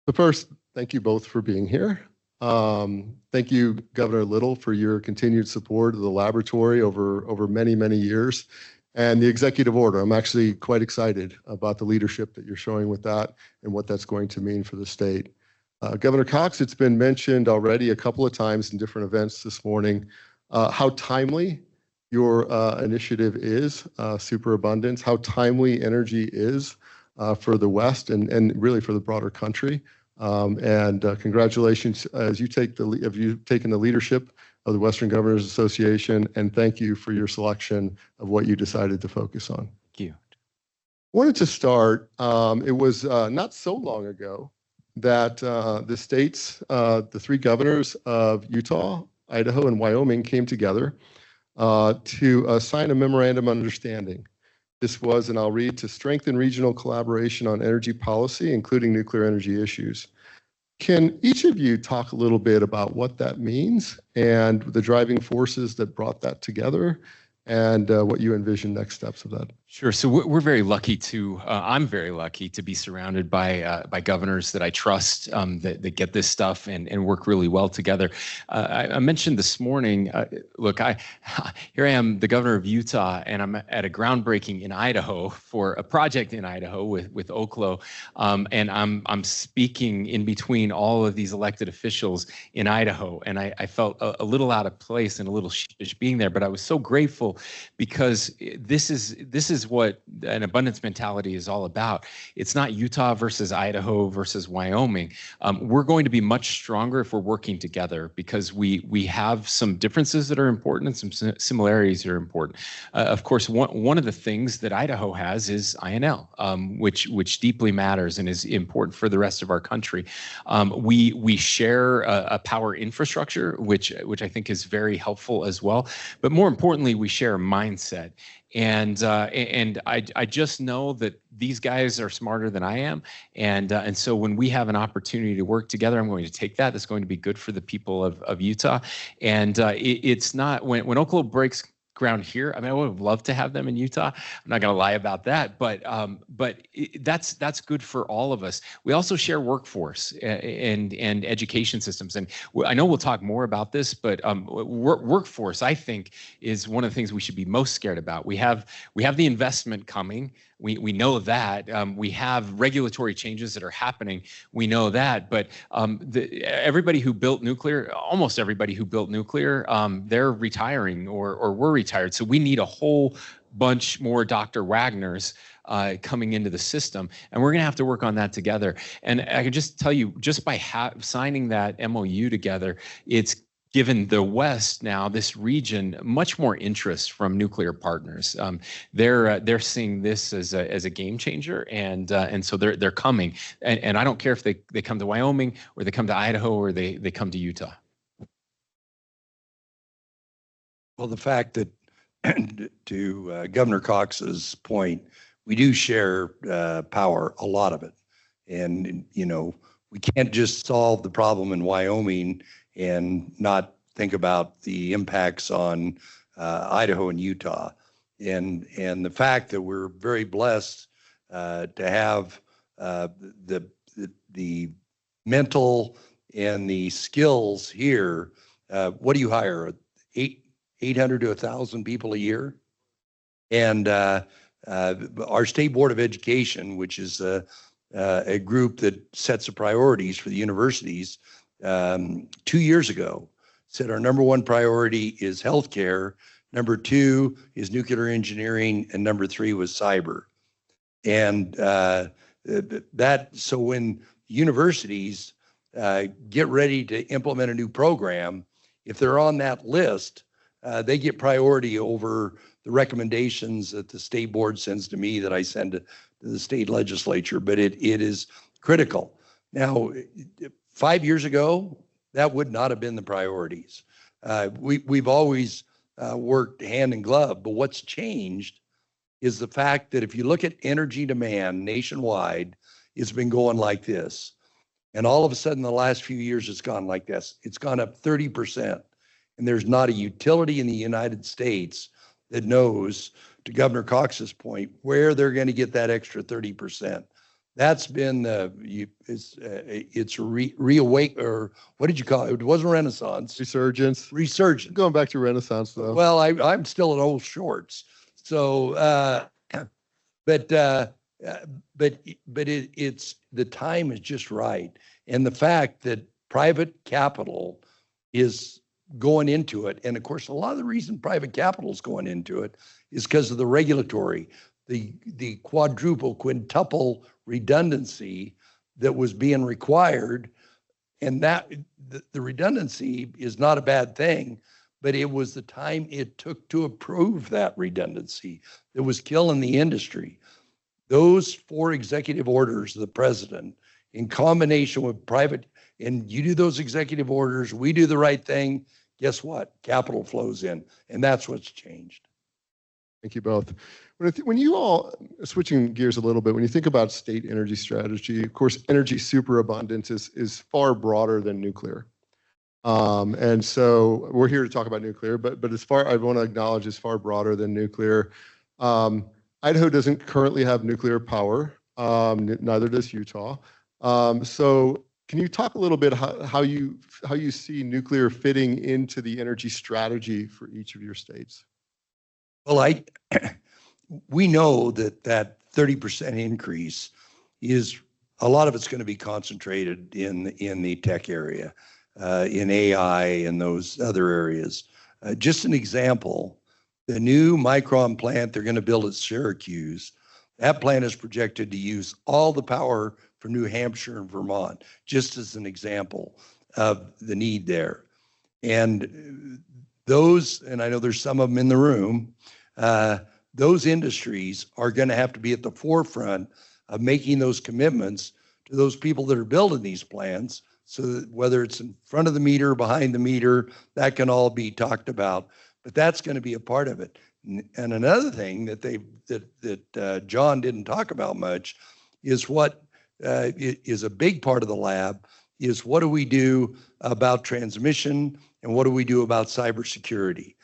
So first, thank you both for being here. Thank you, Governor Little, for your continued support of the laboratory over many, many years. And the executive order, I'm actually quite excited about the leadership that you're showing with that and what that's going to mean for the state. Governor Cox, it's been mentioned already a couple of times in different events this morning, how timely your initiative is, Superabundance, how timely energy is for the West and really for the broader country. Congratulations as you've taken the leadership of the Western Governors Association, and thank you for your selection of what you decided to focus on. Thank you. Wanted to start, it was not so long ago that the states, the three governors of Utah, Idaho, and Wyoming came together to sign a memorandum of understanding. This was, and I'll read, to strengthen regional collaboration on energy policy, including nuclear energy issues. Can each of you talk a little bit about what that means and the driving forces that brought that together and what you envision next steps of that? Sure. So we're very lucky to, I'm very lucky to be surrounded by governors that I trust, that get this stuff and work really well together. I mentioned this morning, look, here I am, the governor of Utah, and I'm at a groundbreaking in Idaho for a project in Idaho with Oklo, and I'm speaking in between all of these elected officials in Idaho, and I felt a little out of place and a little sheepish being there, but I was so grateful because this is what an abundance mentality is all about. It's not Utah versus Idaho versus Wyoming. We're going to be much stronger if we're working together because we have some differences that are important and some similarities that are important. Of course, one of the things that Idaho has is INL, which deeply matters and is important for the rest of our country. We share a power infrastructure, which I think is very helpful as well. But more importantly, we share a mindset. And I just know that these guys are smarter than I am, and so when we have an opportunity to work together, I'm going to take that. That's going to be good for the people of Utah, and it's not when Oklo breaks ground here. I mean, I would have loved to have them in Utah. I'm not going to lie about that, but that's good for all of us. We also share workforce and education systems, and I know we'll talk more about this, but workforce, I think, is one of the things we should be most scared about. We have the investment coming. We know that. We have regulatory changes that are happening. We know that. But everybody who built nuclear, almost everybody who built nuclear, they're retiring or were retired. So we need a whole bunch more Dr. Wagners coming into the system. And we're going to have to work on that together. And I can just tell you, just by signing that MOU together, it's given the West now, this region, much more interest from nuclear partners. They're seeing this as a game changer, and so they're coming. And I don't care if they come to Wyoming or they come to Idaho or they come to Utah. Well, the fact that to Governor Cox's point, we do share power, a lot of it, and we can't just solve the problem in Wyoming and not think about the impacts on Idaho and Utah. And the fact that we're very blessed to have the mental and the skills here. What do you hire? 800 to 1,000 people a year? And our State Board of Education, which is a group that sets the priorities for the universities, 2 years ago said our number one priority is healthcare, number two is nuclear engineering, and number three was cyber. And so when universities get ready to implement a new program, if they're on that list, they get priority over the recommendations that the state board sends to me that I send to the state legislature. But it is critical. Now, 5 years ago, that would not have been the priorities. We've always worked hand in glove, but what's changed is the fact that if you look at energy demand nationwide, it's been going like this. And all of a sudden, the last few years, it's gone like this. It's gone up 30%. And there's not a utility in the United States that knows, to Governor Cox's point, where they're going to get that extra 30%. That's been it's reawake, or what did you call it? It wasn't Renaissance. Resurgence. Resurgence. Going back to Renaissance though. Well, I'm still in old shorts. So, but it's the time is just right, and the fact that private capital is going into it, and of course, a lot of the reason private capital is going into it is because of the regulatory, the quadruple, quintuple redundancy that was being required, and that the redundancy is not a bad thing, but it was the time it took to approve that redundancy that was killing the industry. Those 4 executive orders of the president, in combination with private, and you do those executive orders, we do the right thing, guess what? Capital flows in, and that's what's changed. Thank you both. When you all, switching gears a little bit, when you think about state energy strategy, of course, energy superabundance is far broader than nuclear. And so we're here to talk about nuclear, but as far, I want to acknowledge, is far broader than nuclear. Idaho doesn't currently have nuclear power, neither does Utah. So can you talk a little bit how you see nuclear fitting into the energy strategy for each of your states? Well, we know that 30% increase is, a lot of it's going to be concentrated in the tech area, in AI and those other areas. Just an example, the new Micron plant they're going to build at Syracuse, that plant is projected to use all the power from New Hampshire and Vermont, just as an example of the need there. And those, and I know there's some of them in the room, those industries are going to have to be at the forefront of making those commitments to those people that are building these plants, so that whether it's in front of the meter, behind the meter, that can all be talked about. But that's going to be a part of it. And another thing that John didn't talk about much is what is a big part of the lab is, what do we do about transmission and what do we do about cybersecurity?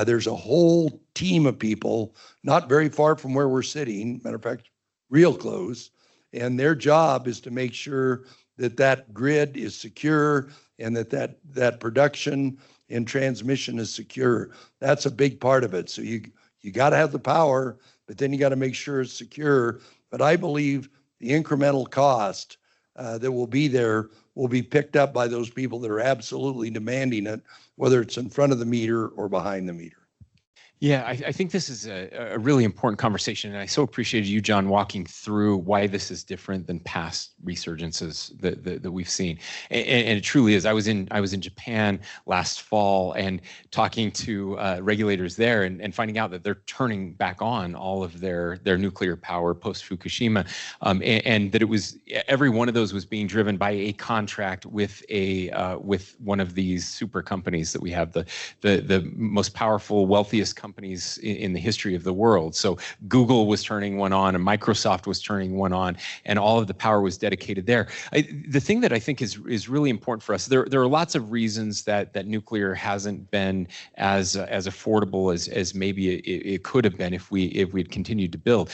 There's a whole team of people not very far from where we're sitting, matter of fact, real close, and their job is to make sure that grid is secure and that production and transmission is secure. That's a big part of it. So you got to have the power, but then you got to make sure it's secure. But I believe the incremental cost that will be there will be picked up by those people that are absolutely demanding it, whether it's in front of the meter or behind the meter. Yeah, I think this is a really important conversation, and I so appreciated you, John, walking through why this is different than past resurgences that we've seen. And it truly is. I was in Japan last fall and talking to regulators there and finding out that they're turning back on all of their nuclear power post Fukushima, and that it was, every one of those was being driven by a contract with one of these super companies that we have, the most powerful, wealthiest companies in the history of the world. So Google was turning one on and Microsoft was turning one on, and all of the power was dedicated there. The thing that I think is really important for us, there are lots of reasons that nuclear hasn't been as affordable as maybe it could have been if we'd continued to build.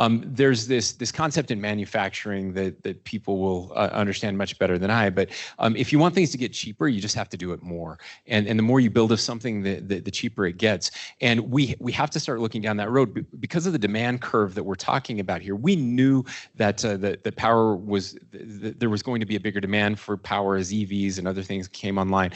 There's this concept in manufacturing that people will understand much better than I, but if you want things to get cheaper, you just have to do it more. And the more you build of something, the cheaper it gets. And we have to start looking down that road because of the demand curve that we're talking about here. We knew that the power was, there was going to be a bigger demand for power as EVs and other things came online.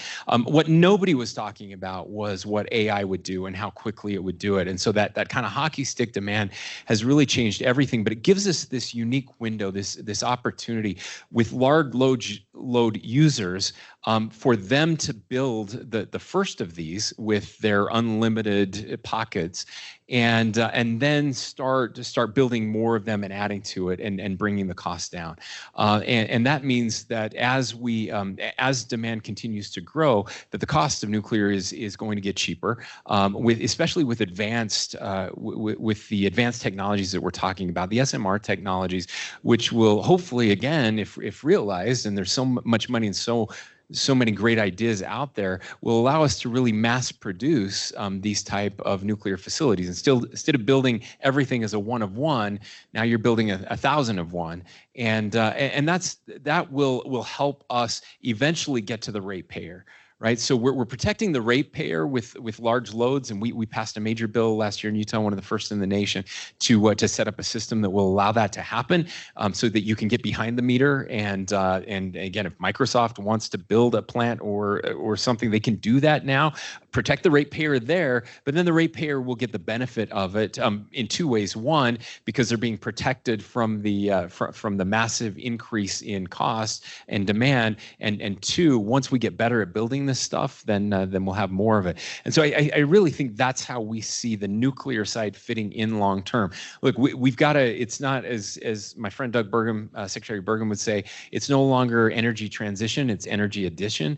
What nobody was talking about was what AI would do and how quickly it would do it. And so that kind of hockey stick demand has really changed everything, but it gives us this unique window, this opportunity with large load users for them to build the first of these with their unlimited pockets, and then start building more of them and adding to it and bringing the cost down. And that means that as demand continues to grow, that the cost of nuclear is going to get cheaper, especially with with the advanced technologies that we're talking about, the SMR technologies, which will hopefully, again, if realized, and there's so much money and so so many great ideas out there, will allow us to really mass produce these type of nuclear facilities. And still, instead of building everything as a one of one, now you're building a thousand of one, and that will help us eventually get to the ratepayer. Right, so we're protecting the ratepayer with large loads, and we passed a major bill last year in Utah, one of the first in the nation, to set up a system that will allow that to happen, so that you can get behind the meter. And again, if Microsoft wants to build a plant or something, they can do that now. Protect the ratepayer there, but then the ratepayer will get the benefit of it in two ways. One, because they're being protected from the massive increase in cost and demand, and two, once we get better at building this stuff, then we'll have more of it. And so I really think that's how we see the nuclear side fitting in long term. Look, we've got to. It's not as my friend Doug Burgum, Secretary Burgum would say. It's no longer energy transition; it's energy addition.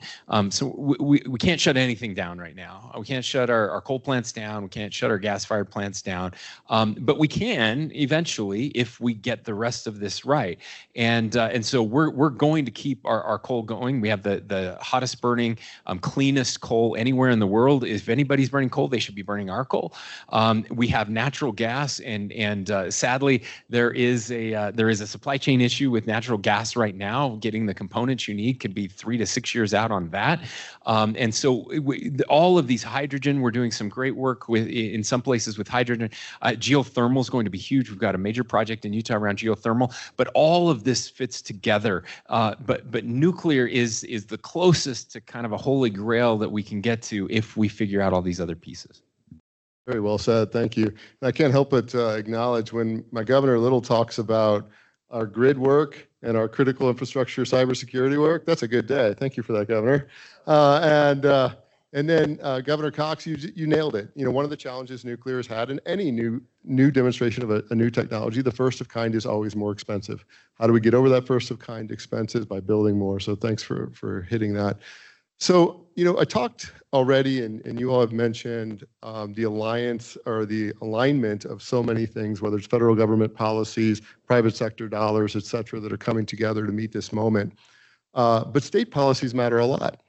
So we can't shut anything down right now. We can't shut our coal plants down. We can't shut our gas-fired plants down. But we can eventually if we get the rest of this right. And so we're going to keep our coal going. We have the hottest burning, cleanest coal anywhere in the world. If anybody's burning coal, they should be burning our coal. We have natural gas, and sadly, there is a supply chain issue with natural gas right now. Getting the components you need could be 3 to 6 years out on that. And so all of these hydrogen, we're doing some great work in some places with hydrogen. Geothermal is going to be huge. We've got a major project in Utah around geothermal, but all of this fits together. But nuclear is the closest to kind of a holy grail that we can get to if we figure out all these other pieces. Very well said. Thank you. I can't help but acknowledge when my Governor Little talks about our grid work and our critical infrastructure cybersecurity work. That's a good day. Thank you for that, Governor. And then Governor Cox, you nailed it. You know, one of the challenges nuclear has had in any new demonstration of a new technology, the first of kind is always more expensive. How do we get over that first of kind expenses? By building more. So thanks for hitting that. So, you know, I talked already, and you all have mentioned the alliance or the alignment of so many things, whether it's federal government policies, private sector dollars, et cetera, that are coming together to meet this moment. But state policies matter a lot.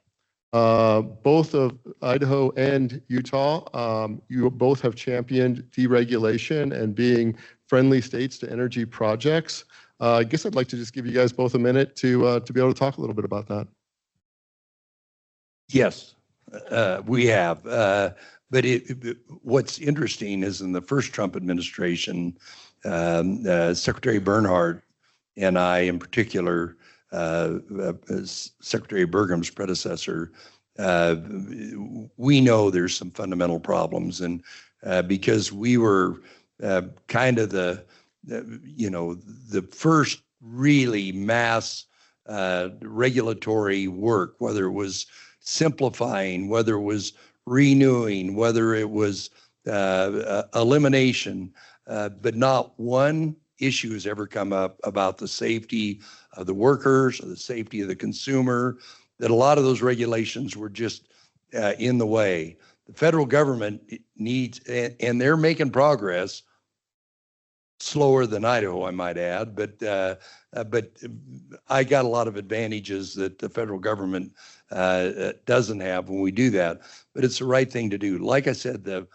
Both of Idaho and Utah, you both have championed deregulation and being friendly states to energy projects. I guess I'd like to just give you guys both a minute to be able to talk a little bit about that. Yes, we have. But what's interesting is in the first Trump administration, Secretary Bernhardt and I in particular, Secretary Burgum's predecessor, we know there's some fundamental problems, and because we were kind of the first really mass regulatory work, whether it was simplifying, whether it was renewing, whether it was elimination, but not one issue has ever come up about the safety of the workers, or the safety of the consumer, that a lot of those regulations were just in the way. The federal government needs, and they're making progress, slower than Idaho, I might add, but I got a lot of advantages that the federal government doesn't have when we do that, but it's the right thing to do. Like I said, the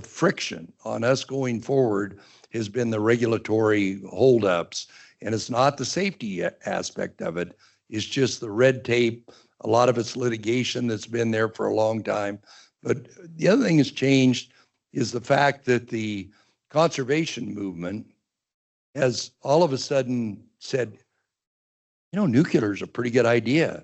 friction on us going forward has been the regulatory holdups, and it's not the safety aspect of it. It's just the red tape. A lot of it's litigation that's been there for a long time. But the other thing that's changed is the fact that the conservation movement has all of a sudden said, you know, nuclear is a pretty good idea.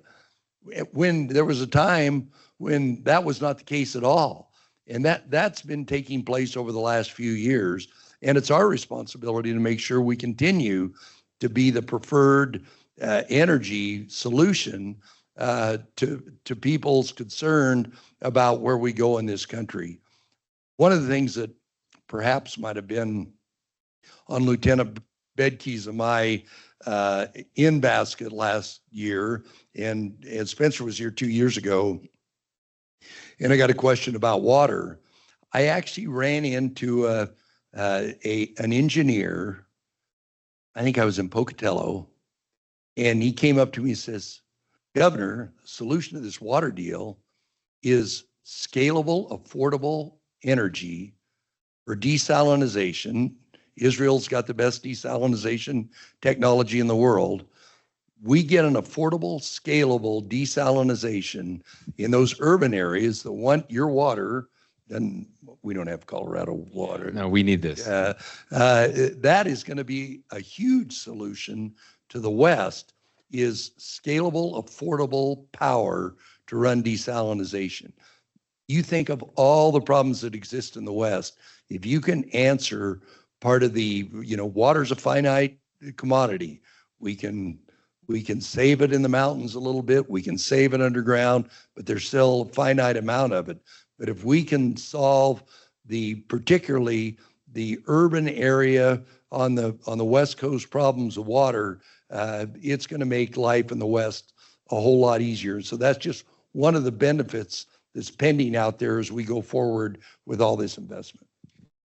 When there was a time when that was not the case at all. And that's been taking place over the last few years. And it's our responsibility to make sure we continue to be the preferred energy solution to people's concern about where we go in this country. One of the things that perhaps might have been on Lieutenant Bedke's and my in basket last year, and Spencer was here 2 years ago, and I got a question about water. I actually ran into an engineer. I think I was in Pocatello, and he came up to me and says, Governor, the solution to this water deal is scalable, affordable energy for desalination. Israel's got the best desalination technology in the world. We get an affordable, scalable desalination in those urban areas that want your water, and we don't have Colorado water. No, we need this. That is going to be a huge solution to the West, is scalable, affordable power to run desalination. You think of all the problems that exist in the West, if you can answer part of the, water's a finite commodity. We can save it in the mountains a little bit. We can save it underground, but there's still a finite amount of it. But if we can solve particularly the urban area on the West Coast problems of water, it's going to make life in the West a whole lot easier. So that's just one of the benefits that's pending out there as we go forward with all this investment.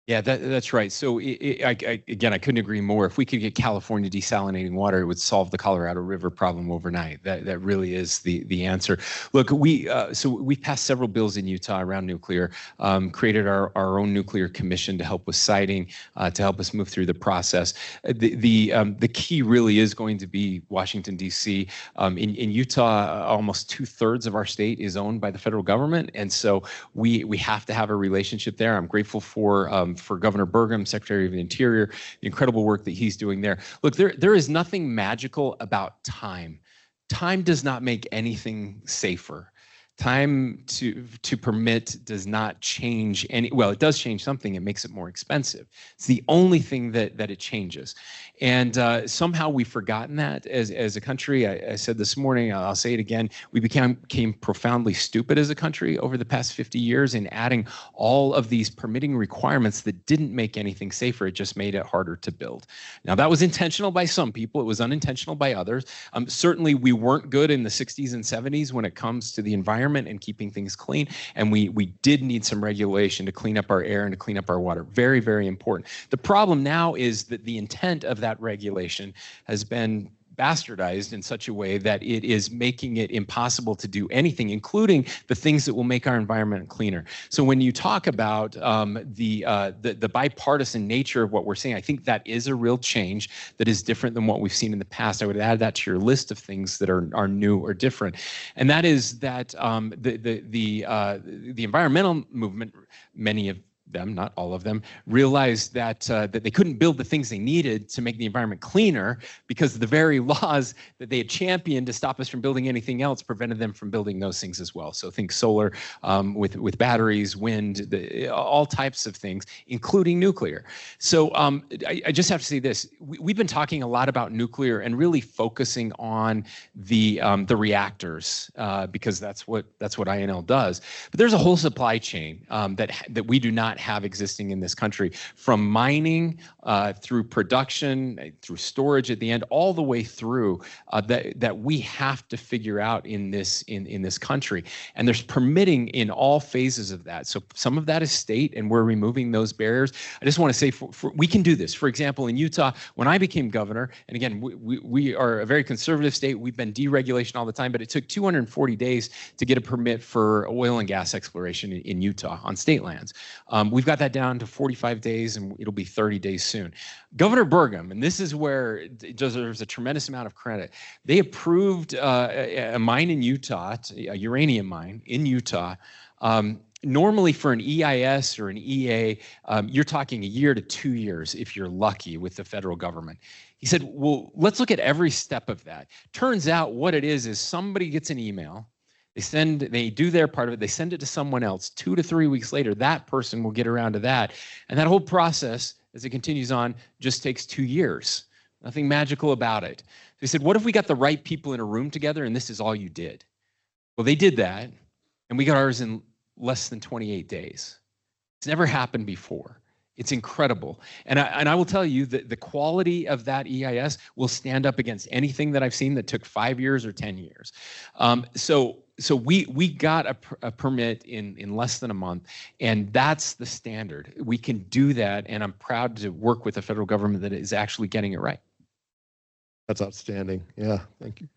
Yeah, that's right. So again, I couldn't agree more. If we could get California desalinating water, it would solve the Colorado River problem overnight. That really is the answer. Look, we passed several bills in Utah around nuclear, created our own nuclear commission to help with siting, to help us move through the process. The key really is going to be Washington, D.C. In Utah, almost 2/3 of our state is owned by the federal government, and so we have to have a relationship there. I'm grateful for Governor Burgum, Secretary of the Interior, the incredible work that he's doing there. Look, there is nothing magical about time. Time does not make anything safer. Time to permit does not change well, it does change something. It makes it more expensive. It's the only thing that it changes. And somehow we've forgotten that as a country. I said this morning, I'll say it again, we became profoundly stupid as a country over the past 50 years in adding all of these permitting requirements that didn't make anything safer. It just made it harder to build. Now, that was intentional by some people. It was unintentional by others. Certainly, we weren't good in the 60s and 70s when it comes to the environment and keeping things clean. And we did need some regulation to clean up our air and to clean up our water. Very, very important. The problem now is that the intent of that regulation has been bastardized in such a way that it is making it impossible to do anything, including the things that will make our environment cleaner. So when you talk about the bipartisan nature of what we're seeing, I think that is a real change that is different than what we've seen in the past. I would add that to your list of things that are new or different, and that is that the environmental movement, many of them, not all of them, realized that they couldn't build the things they needed to make the environment cleaner because the very laws that they had championed to stop us from building anything else prevented them from building those things as well. So think solar with batteries, wind, all types of things, including nuclear. So I just have to say this: we've been talking a lot about nuclear and really focusing on the reactors because that's what INL does. But there's a whole supply chain that we do not have existing in this country, from mining through production, through storage at the end, all the way through that we have to figure out in this country. And there's permitting in all phases of that. So some of that is state, and we're removing those barriers. I just want to say we can do this. For example, in Utah, when I became governor, and again, we are a very conservative state. We've been deregulation all the time, but it took 240 days to get a permit for oil and gas exploration in Utah on state lands. We've got that down to 45 days, and it'll be 30 days soon. Governor Burgum, and this is where it deserves a tremendous amount of credit, they approved a mine in Utah, a uranium mine in Utah. Normally for an EIS or an EA, you're talking a year to 2 years if you're lucky with the federal government. He said, well, let's look at every step of that. Turns out what it is somebody gets an email. They do their part of it. They send it to someone else. 2 to 3 weeks later, that person will get around to that. And that whole process, as it continues on, just takes 2 years. Nothing magical about it. They said, what if we got the right people in a room together and this is all you did? Well, they did that, and we got ours in less than 28 days. It's never happened before. It's incredible. And I will tell you that the quality of that EIS will stand up against anything that I've seen that took 5 years or 10 years. So we got a permit in less than a month, and that's the standard. We can do that, and I'm proud to work with the federal government that is actually getting it right. That's outstanding. Yeah, thank you.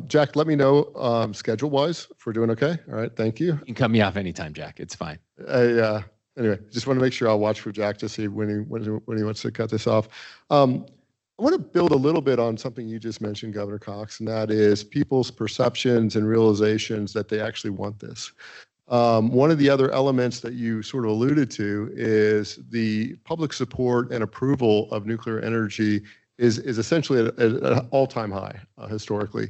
Jack, let me know schedule-wise if we're doing okay. All right, thank you. You can cut me off anytime, Jack. It's fine. Anyway, just want to make sure I'll watch for Jack to see when he wants to cut this off. I want to build a little bit on something you just mentioned, Governor Cox, and that is people's perceptions and realizations that they actually want this. One of the other elements that you sort of alluded to is the public support and approval of nuclear energy is essentially at an all-time high historically.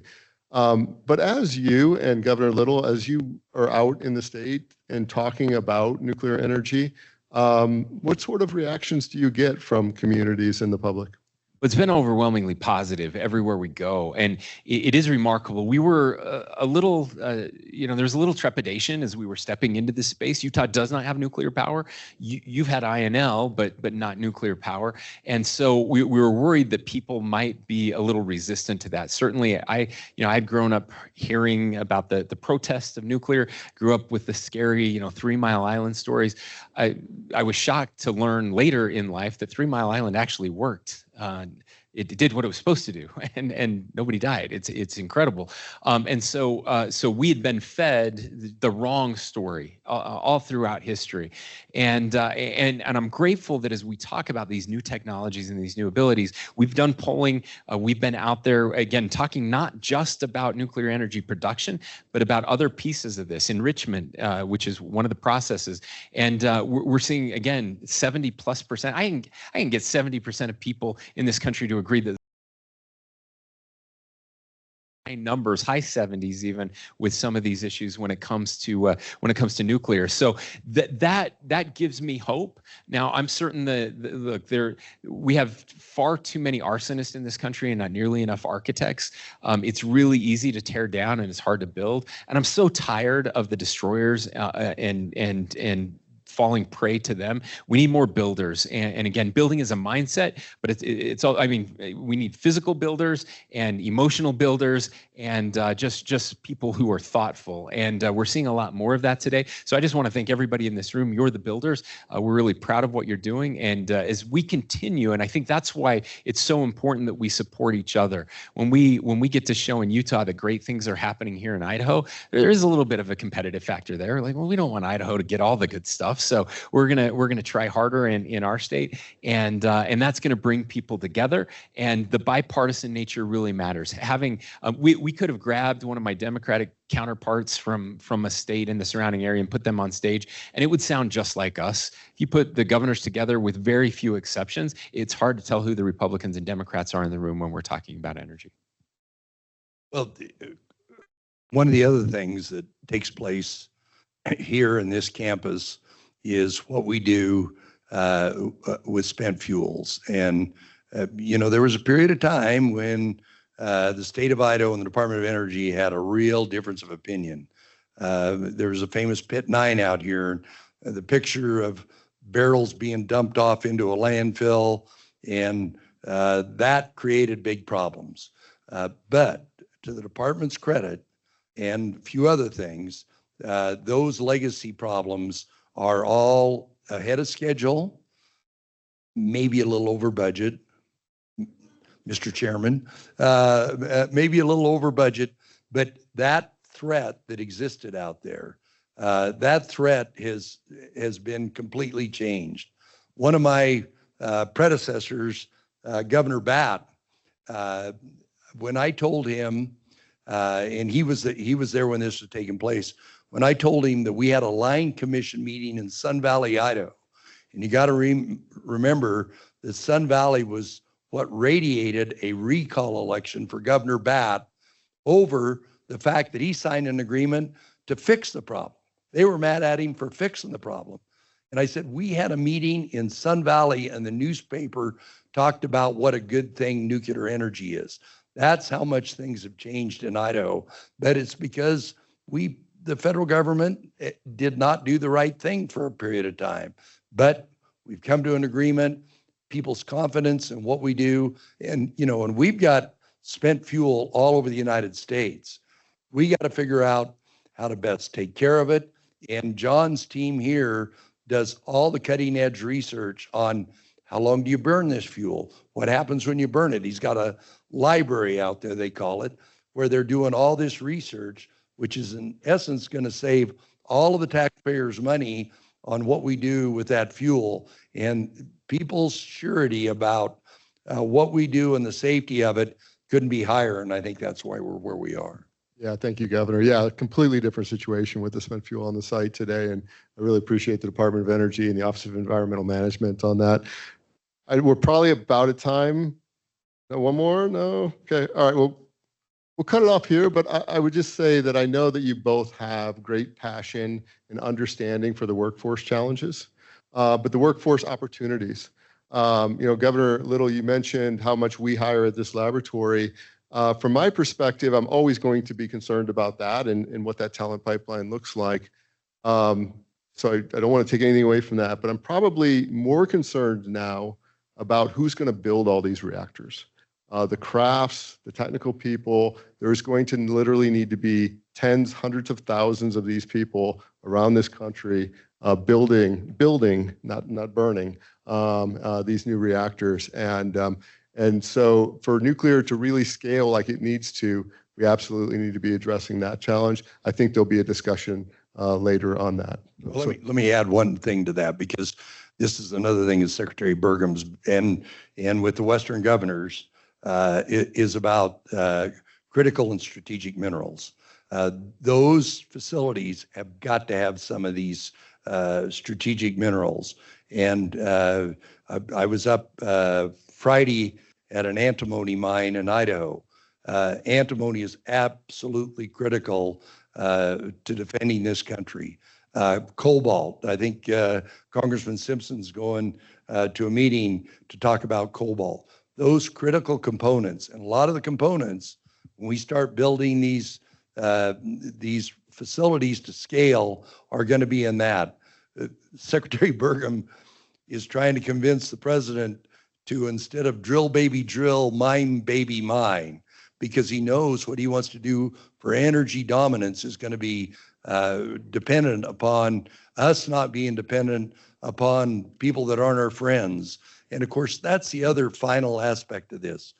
But as you and Governor Little, as you are out in the state and talking about nuclear energy, what sort of reactions do you get from communities and the public? It's been overwhelmingly positive everywhere we go, and it is remarkable. We were a little, there's a little trepidation as we were stepping into this space. Utah does not have nuclear power. You've had INL, but not nuclear power, and so we were worried that people might be a little resistant to that. Certainly, I'd grown up hearing about the protests of nuclear. Grew up with the scary, 3 Mile Island stories. I was shocked to learn later in life that 3 Mile Island actually worked. It did what it was supposed to do, and nobody died. It's incredible. And so we had been fed the wrong story all throughout history, and I'm grateful that as we talk about these new technologies and these new abilities, we've done polling. We've been out there again talking not just about nuclear energy production, but about other pieces of this enrichment, which is one of the processes. And we're seeing again 70+%. I can get 70% of people in this country to agree that numbers, high 70s even, with some of these issues when it comes to nuclear. So that gives me hope. Now I'm certain that we have far too many arsonists in this country and not nearly enough architects. It's really easy to tear down and it's hard to build. And I'm so tired of the destroyers and falling prey to them. We need more builders. And again, building is a mindset, but it's all, we need physical builders and emotional builders and just people who are thoughtful. And we're seeing a lot more of that today. So I just want to thank everybody in this room. You're the builders. We're really proud of what you're doing. And as we continue, and I think that's why it's so important that we support each other. When we get to show in Utah that great things are happening here in Idaho, there is a little bit of a competitive factor there. Like, well, we don't want Idaho to get all the good stuff. So we're gonna try harder in our state, and that's gonna bring people together. And the bipartisan nature really matters. Having we could have grabbed one of my Democratic counterparts from a state in the surrounding area and put them on stage, and it would sound just like us. If you put the governors together, with very few exceptions, it's hard to tell who the Republicans and Democrats are in the room when we're talking about energy. Well, one of the other things that takes place here in this campus is what we do with spent fuels. And, there was a period of time when the state of Idaho and the Department of Energy had a real difference of opinion. There was a famous Pit 9 out here, the picture of barrels being dumped off into a landfill, and that created big problems. But to the department's credit and a few other things, those legacy problems are all ahead of schedule, maybe a little over budget, Mr. Chairman, maybe a little over budget, but that threat that existed out there, that threat has been completely changed. One of my predecessors, Governor Batt, when I told him, and he was there when this was taking place, when I told him that we had a line commission meeting in Sun Valley, Idaho, and you got to remember that Sun Valley was what radiated a recall election for Governor Batt over the fact that he signed an agreement to fix the problem. They were mad at him for fixing the problem. And I said, we had a meeting in Sun Valley and the newspaper talked about what a good thing nuclear energy is. That's how much things have changed in Idaho. But it's because the federal government did not do the right thing for a period of time. But we've come to an agreement, people's confidence in what we do. And, and we've got spent fuel all over the United States. We got to figure out how to best take care of it. And John's team here does all the cutting edge research on how long do you burn this fuel? What happens when you burn it? He's got a library out there, they call it, where they're doing all this research, which is in essence going to save all of the taxpayers' money on what we do with that fuel. And people's surety about what we do and the safety of it couldn't be higher. And I think that's why we're where we are. Yeah, thank you, Governor. Yeah, a completely different situation with the spent fuel on the site today. And I really appreciate the Department of Energy and the Office of Environmental Management on that. We're probably about at time. No, one more? No? Okay. All right. Well, we'll cut it off here, but I would just say that I know that you both have great passion and understanding for the workforce challenges, but the workforce opportunities. Governor Little, you mentioned how much we hire at this laboratory. From my perspective, I'm always going to be concerned about that and what that talent pipeline looks like. So I don't want to take anything away from that, but I'm probably more concerned now about who's going to build all these reactors. The crafts, the technical people, there's going to literally need to be tens, hundreds of thousands of these people around this country building, not burning, these new reactors. And so for nuclear to really scale like it needs to, we absolutely need to be addressing that challenge. I think there'll be a discussion later on that. Well, let me add one thing to that, because this is another thing that Secretary Burgum's and with the Western governors is about critical and strategic minerals. Those facilities have got to have some of these strategic minerals. And I was up Friday at an antimony mine in Idaho. Antimony is absolutely critical to defending this country. Cobalt, I think Congressman Simpson's going to a meeting to talk about cobalt. Those critical components, and a lot of the components, when we start building these facilities to scale, are going to be in that. Secretary Burgum is trying to convince the president to, instead of drill baby drill, mine baby mine, because he knows what he wants to do for energy dominance is going to be dependent upon us not being dependent upon people that aren't our friends. And of course, that's the other final aspect of this.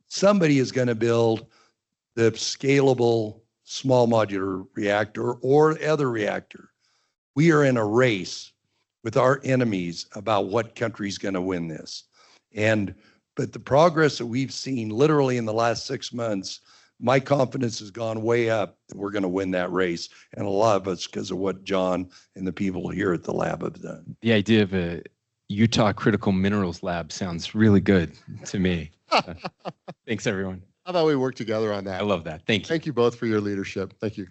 Somebody is going to build the scalable small modular reactor or other reactor. We are in a race with our enemies about what country's going to win this. But the progress that we've seen literally in the last 6 months, my confidence has gone way up that we're going to win that race. And a lot of it's because of what John and the people here at the lab have done. The idea of a Utah Critical Minerals Lab sounds really good to me. Thanks, everyone. How about we work together on that? I love that. Thank you. Thank you both for your leadership. Thank you.